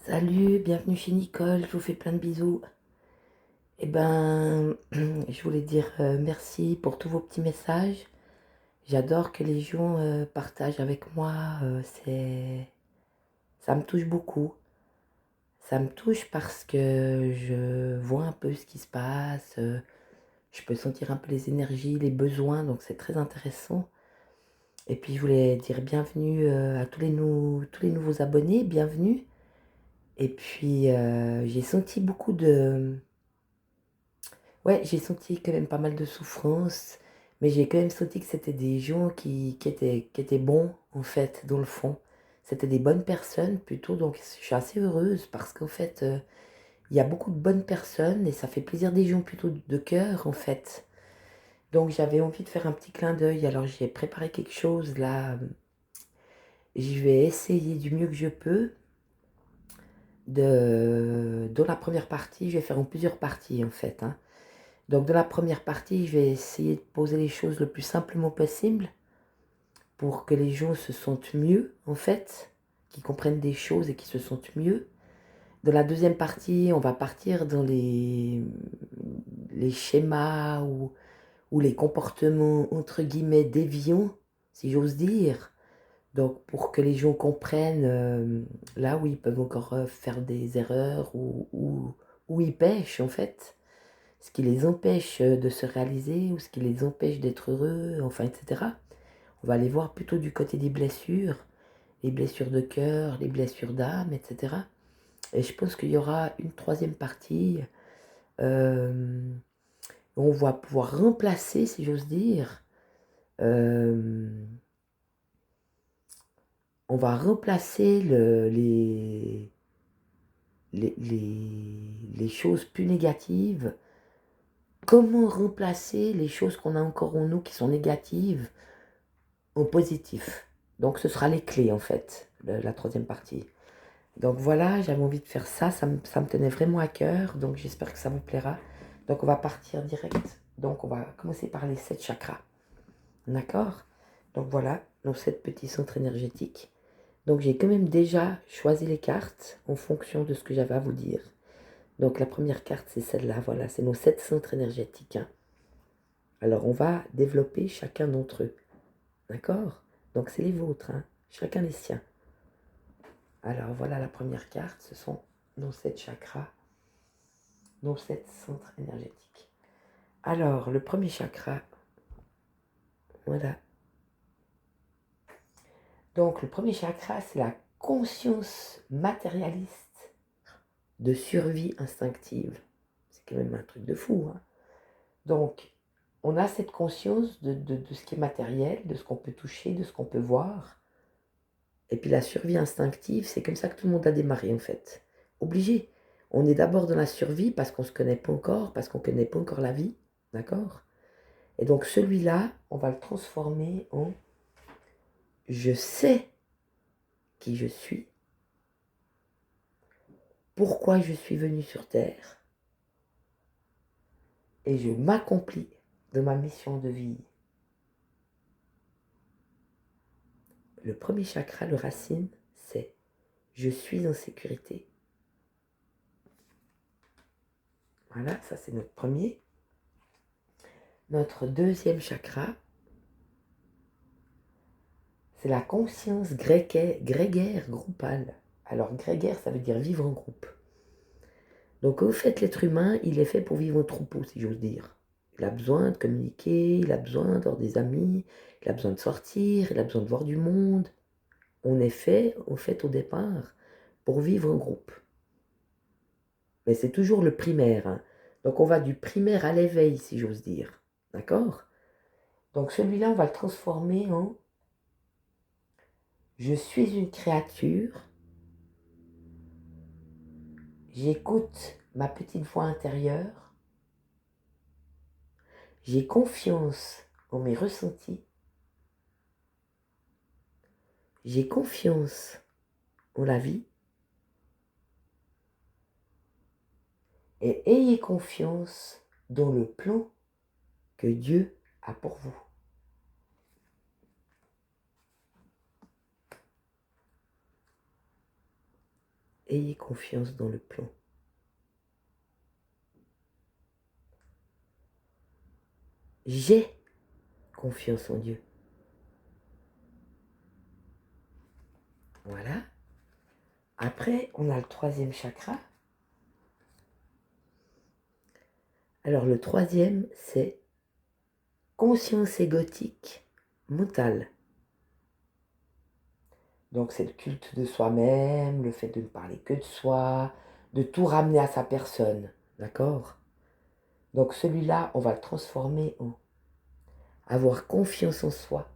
Salut, bienvenue chez Nicole, je vous fais plein de bisous. Eh ben, je voulais dire merci pour tous vos petits messages. J'adore que les gens partagent avec moi, ça me touche beaucoup. Ça me touche parce que je vois un peu ce qui se passe, je peux sentir un peu les énergies, les besoins, donc c'est très intéressant. Et puis je voulais dire bienvenue à tous les nouveaux abonnés, bienvenue. Et puis j'ai senti beaucoup de... Ouais, j'ai senti quand même pas mal de souffrance, mais j'ai quand même senti que c'était des gens qui étaient bons, en fait, dans le fond. C'était des bonnes personnes plutôt, donc je suis assez heureuse parce qu'en fait, il y a beaucoup de bonnes personnes et ça fait plaisir des gens plutôt de cœur, en fait. Donc j'avais envie de faire un petit clin d'œil, alors j'ai préparé quelque chose là. Je vais essayer du mieux que je peux. Dans la première partie, je vais faire en plusieurs parties, en fait, hein. Donc dans la première partie, je vais essayer de poser les choses le plus simplement possible pour que les gens se sentent mieux, en fait, qu'ils comprennent des choses et qu'ils se sentent mieux. Dans la deuxième partie, on va partir dans les schémas ou les comportements, entre guillemets, déviants, si j'ose dire. Donc pour que les gens comprennent là où ils peuvent encore faire des erreurs ou où ils pêchent, en fait, ce qui les empêche de se réaliser ou ce qui les empêche d'être heureux, enfin, etc. On va aller voir plutôt du côté des blessures, les blessures de cœur, les blessures d'âme, etc. Et je pense qu'il y aura une troisième partie euh, où on va pouvoir remplacer, si j'ose dire, euh, on va remplacer les choses plus négatives. Comment remplacer les choses qu'on a encore en nous qui sont négatives au positif. Donc ce sera les clés en fait, la troisième partie. Donc voilà, j'avais envie de faire ça, ça me tenait vraiment à cœur, donc j'espère que ça vous plaira. Donc on va partir direct, donc on va commencer par les 7 chakras, d'accord? Donc voilà, nos 7 petits centres énergétiques. Donc j'ai quand même déjà choisi les cartes en fonction de ce que j'avais à vous dire. Donc la première carte c'est celle-là, voilà, c'est nos 7 centres énergétiques, hein. Alors on va développer chacun d'entre eux. D'accord? Donc c'est les vôtres, hein? Chacun les siens. Alors voilà la première carte, ce sont nos 7 chakras, nos 7 centres énergétiques. Alors le premier chakra, voilà. Donc le premier chakra, c'est la conscience matérialiste de survie instinctive. C'est quand même un truc de fou, hein? Donc on a cette conscience de ce qui est matériel, de ce qu'on peut toucher, de ce qu'on peut voir. Et puis la survie instinctive, c'est comme ça que tout le monde a démarré en fait. Obligé. On est d'abord dans la survie parce qu'on ne se connaît pas encore, parce qu'on ne connaît pas encore la vie. D'accord? Et donc celui-là, on va le transformer en je sais qui je suis, pourquoi je suis venu sur Terre, et je m'accomplis de ma mission de vie. Le premier chakra, le racine, c'est je suis en sécurité. Voilà, ça c'est notre premier. Notre deuxième chakra, c'est la conscience grégaire groupale. Alors grégaire, ça veut dire vivre en groupe. Donc au fait, l'être humain, il est fait pour vivre en troupeau, si j'ose dire. Il a besoin de communiquer, il a besoin d'avoir des amis, il a besoin de sortir, il a besoin de voir du monde. On est fait, au fait, au départ, pour vivre en groupe. Mais c'est toujours le primaire, hein. Donc on va du primaire à l'éveil, si j'ose dire. D'accord? Donc celui-là, on va le transformer en je suis une créature, j'écoute ma petite voix intérieure, j'ai confiance en mes ressentis, j'ai confiance en la vie et ayez confiance dans le plan que Dieu a pour vous. Ayez confiance dans le plan. J'ai confiance en Dieu. Voilà. Après, on a le troisième chakra. Alors, le troisième, c'est conscience égotique mentale. Donc, c'est le culte de soi-même, le fait de ne parler que de soi, de tout ramener à sa personne. D'accord? Donc, celui-là, on va le transformer en avoir confiance en soi.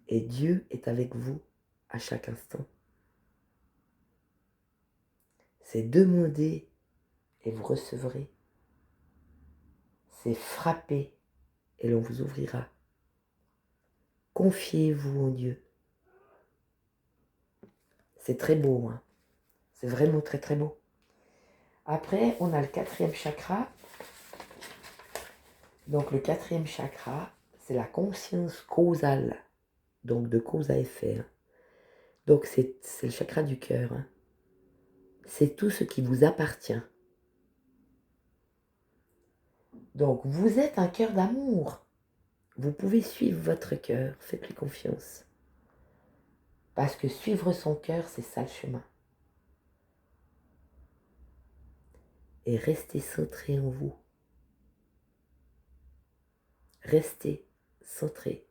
Et Dieu est avec vous à chaque instant. C'est demander et vous recevrez. C'est frapper et l'on vous ouvrira. Confiez-vous en Dieu. C'est très beau, hein. C'est vraiment très très beau. Après, on a le quatrième chakra. Donc le quatrième chakra, c'est la conscience causale. Donc de cause à effet. Hein. Donc c'est le chakra du cœur. Hein. C'est tout ce qui vous appartient. Donc vous êtes un cœur d'amour. Vous pouvez suivre votre cœur. Faites-lui confiance. Parce que suivre son cœur, c'est ça le chemin. Et restez centré en vous. Restez centré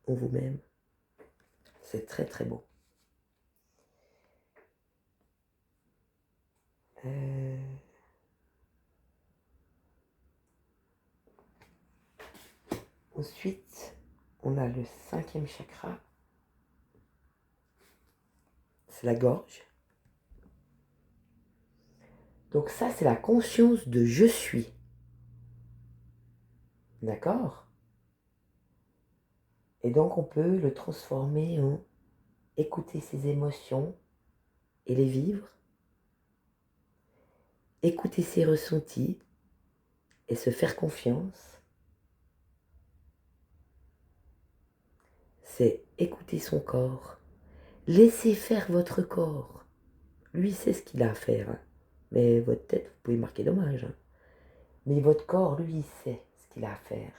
en vous-même. C'est très très beau. Ensuite, on a le cinquième chakra. C'est la gorge. Donc ça, c'est la conscience de je suis. D'accord? Et donc, on peut le transformer en écouter ses émotions et les vivre. Écouter ses ressentis et se faire confiance. C'est écouter son corps. Laissez faire votre corps. Lui sait ce qu'il a à faire. Hein. Mais votre tête, vous pouvez marquer dommage. Hein. Mais votre corps, lui, il sait ce qu'il a à faire.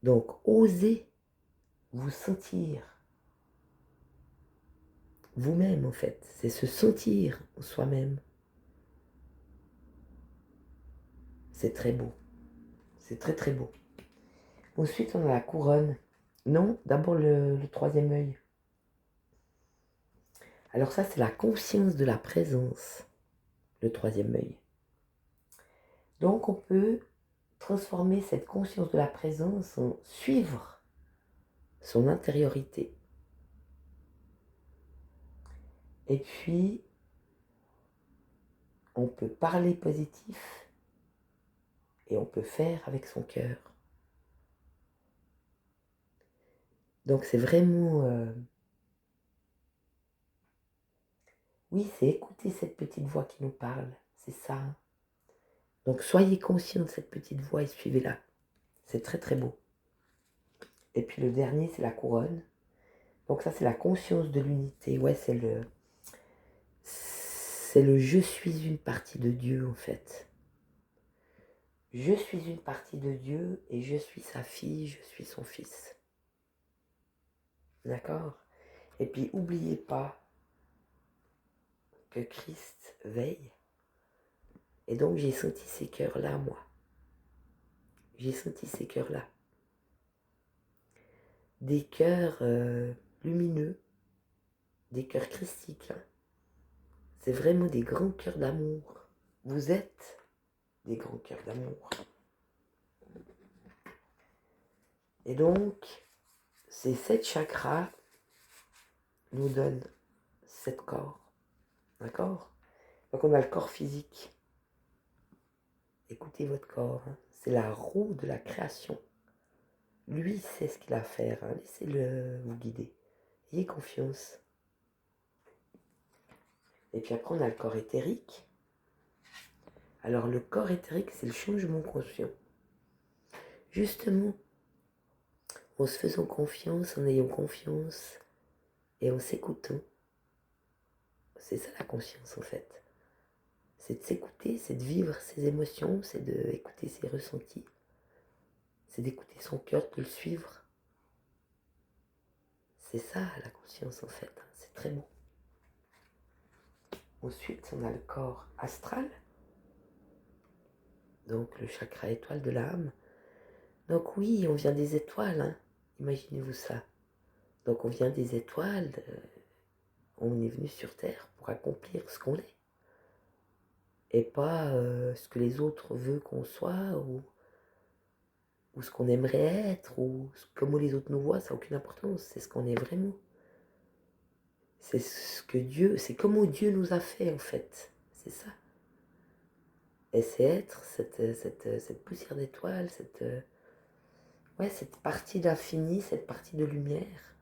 Donc, osez vous sentir vous-même, en fait. C'est se sentir en soi-même. C'est très beau. C'est très, très beau. Ensuite, on a la couronne. Non, d'abord le troisième œil. Alors ça, c'est la conscience de la présence, le troisième œil. Donc, on peut transformer cette conscience de la présence en suivre son intériorité. Et puis, on peut parler positif et on peut faire avec son cœur. Donc, c'est vraiment... Oui, c'est écouter cette petite voix qui nous parle. C'est ça. Hein. Donc, soyez conscient de cette petite voix et suivez-la. C'est très, très beau. Et puis, le dernier, c'est la couronne. Donc, ça, c'est la conscience de l'unité. Ouais, c'est le je suis une partie de Dieu, en fait. Je suis une partie de Dieu et je suis sa fille, je suis son fils. D'accord? Et puis, n'oubliez pas que Christ veille. Et donc, j'ai senti ces cœurs-là, moi. J'ai senti ces cœurs-là. Des cœurs lumineux, des cœurs christiques. Hein. C'est vraiment des grands cœurs d'amour. Vous êtes des grands cœurs d'amour. Et donc, ces 7 chakras nous donnent 7 corps. D'accord? Donc, on a le corps physique. Écoutez votre corps. Hein. C'est la roue de la création. Lui sait ce qu'il a à faire. Hein. Laissez-le vous guider. Ayez confiance. Et puis après, on a le corps éthérique. Alors, le corps éthérique, c'est le changement conscient. Justement, en se faisant confiance, en ayant confiance, et on s'écoute. Hein. C'est ça la conscience en fait. C'est de s'écouter, c'est de vivre ses émotions, c'est d'écouter ses ressentis, c'est d'écouter son cœur, de le suivre. C'est ça la conscience en fait, hein. C'est très bon. Ensuite, on a le corps astral, donc le chakra étoile de l'âme. Donc oui, on vient des étoiles, hein. Imaginez-vous ça. Donc on vient des étoiles, on est venu sur Terre pour accomplir ce qu'on est. Et pas ce que les autres veulent qu'on soit, ou ce qu'on aimerait être, ou comment les autres nous voient, ça n'a aucune importance. C'est ce qu'on est vraiment. C'est ce que Dieu, c'est comment Dieu nous a fait en fait. C'est ça. Et c'est être cette poussière d'étoile, cette partie d'infini, cette partie de lumière.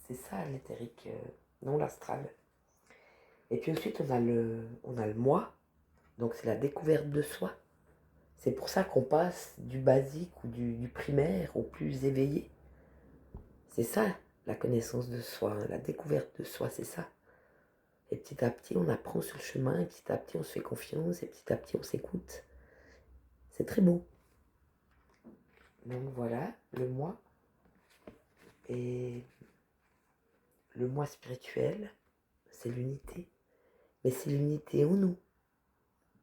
C'est ça l'éthérique, non l'astral. Et puis ensuite on a le moi, donc c'est la découverte de soi. C'est pour ça qu'on passe du basique ou du primaire au plus éveillé. C'est ça la connaissance de soi, hein, la découverte de soi, c'est ça. Et petit à petit on apprend sur le chemin, et petit à petit on se fait confiance, et petit à petit on s'écoute. C'est très beau. Donc voilà, le moi. Et le moi spirituel, c'est l'unité. Mais c'est l'unité en nous.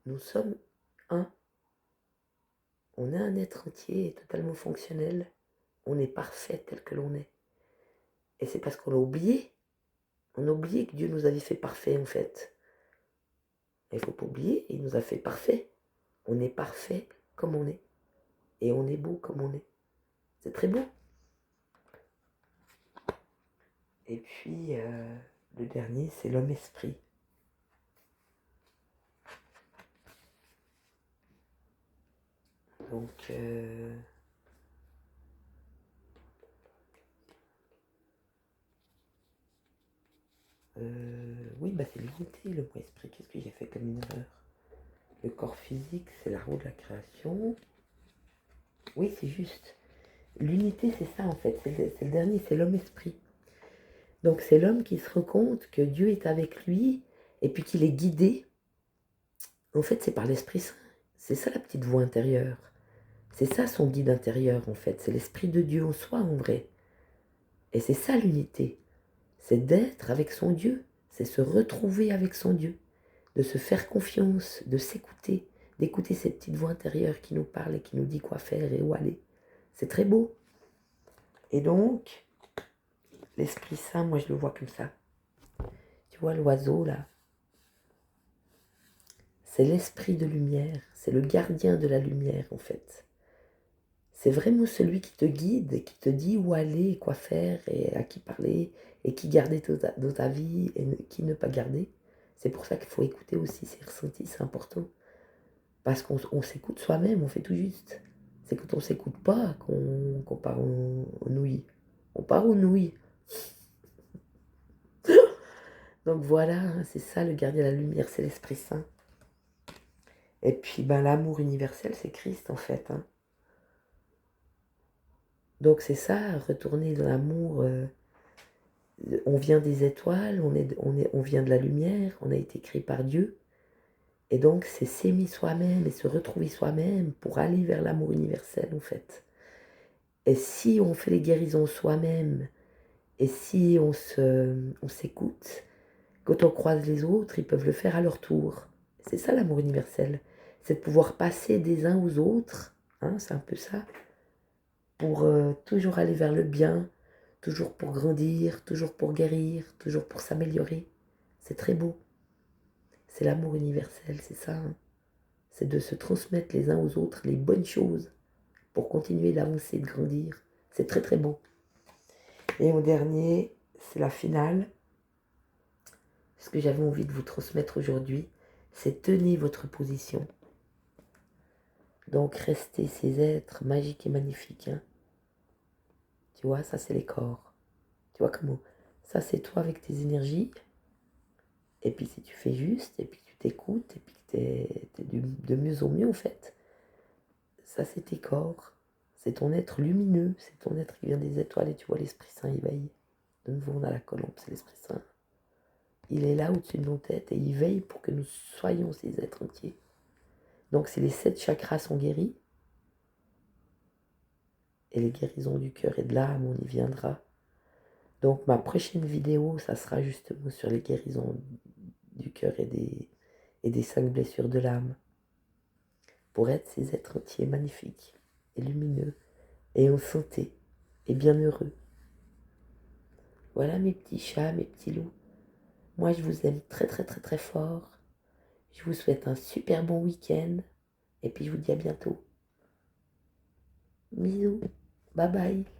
Nous sommes un. On est un être entier et totalement fonctionnel. On est parfait tel que l'on est. Et c'est parce qu'on a oublié. On a oublié que Dieu nous avait fait parfait en fait. Il ne faut pas oublier, il nous a fait parfait. On est parfait comme on est. Et on est beau comme on est. C'est très beau. Et puis, le dernier, c'est l'homme-esprit. Donc, oui, c'est l'unité, le moi-esprit. Qu'est-ce que j'ai fait comme une erreur? Le corps physique, c'est la roue de la création. Oui, c'est juste. L'unité, c'est ça en fait. C'est le dernier, c'est l'homme-esprit. Donc, c'est l'homme qui se rend compte que Dieu est avec lui et puis qu'il est guidé. En fait, c'est par l'Esprit Saint. C'est ça la petite voix intérieure. C'est ça son guide intérieur en fait. C'est l'Esprit de Dieu en soi en vrai. Et c'est ça l'unité. C'est d'être avec son Dieu. C'est se retrouver avec son Dieu. De se faire confiance, de s'écouter, d'écouter cette petite voix intérieure qui nous parle et qui nous dit quoi faire et où aller. C'est très beau. Et donc, l'Esprit Saint, moi je le vois comme ça. Tu vois l'oiseau là? C'est l'esprit de lumière, c'est le gardien de la lumière en fait. C'est vraiment celui qui te guide et qui te dit où aller, quoi faire et à qui parler et qui garder dans ta vie et qui ne pas garder. C'est pour ça qu'il faut écouter aussi ses ressentis, c'est important. Parce qu'on s'écoute soi-même, on fait tout juste. C'est quand on ne s'écoute pas qu'on part en nouilles. On part aux nouilles. Donc voilà, hein, c'est ça le gardien de la lumière, c'est l'Esprit Saint. Et puis l'amour universel, c'est Christ en fait. Hein. Donc c'est ça, retourner dans l'amour. On vient des étoiles, on vient de la lumière, on a été créé par Dieu. Et donc c'est s'aimer soi-même et se retrouver soi-même pour aller vers l'amour universel en fait. Et si on fait les guérisons soi-même, et si on s'écoute, quand on croise les autres, ils peuvent le faire à leur tour. C'est ça l'amour universel. C'est de pouvoir passer des uns aux autres, hein, c'est un peu ça, pour toujours aller vers le bien, toujours pour grandir, toujours pour guérir, toujours pour s'améliorer. C'est très beau. C'est l'amour universel, c'est ça. Hein. C'est de se transmettre les uns aux autres les bonnes choses pour continuer d'avancer, de grandir. C'est très très beau. Et au dernier, c'est la finale. Ce que j'avais envie de vous transmettre aujourd'hui, c'est tenez votre position. Donc restez ces êtres magiques et magnifiques. Hein. Tu vois, ça c'est les corps. Tu vois comment? Ça c'est toi avec tes énergies. Et puis si tu fais juste, et puis tu t'écoutes, et puis que t'es de mieux en mieux en fait. Ça c'est tes corps. C'est ton être lumineux, c'est ton être qui vient des étoiles et tu vois l'Esprit Saint éveillé. De nouveau, on a la colombe, c'est l'Esprit Saint. Il est là au-dessus de nos têtes et il veille pour que nous soyons ces êtres entiers. Donc, si les 7 chakras sont guéris, et les guérisons du cœur et de l'âme, on y viendra. Donc, ma prochaine vidéo, ça sera justement sur les guérisons du cœur et des 5 blessures de l'âme. Pour être ces êtres entiers magnifiques et lumineux et en santé et bien heureux. Voilà mes petits chats, mes petits loups. Moi, je vous aime très très très très fort. Je vous souhaite un super bon week-end. Et puis, je vous dis à bientôt. Bisous. Bye bye.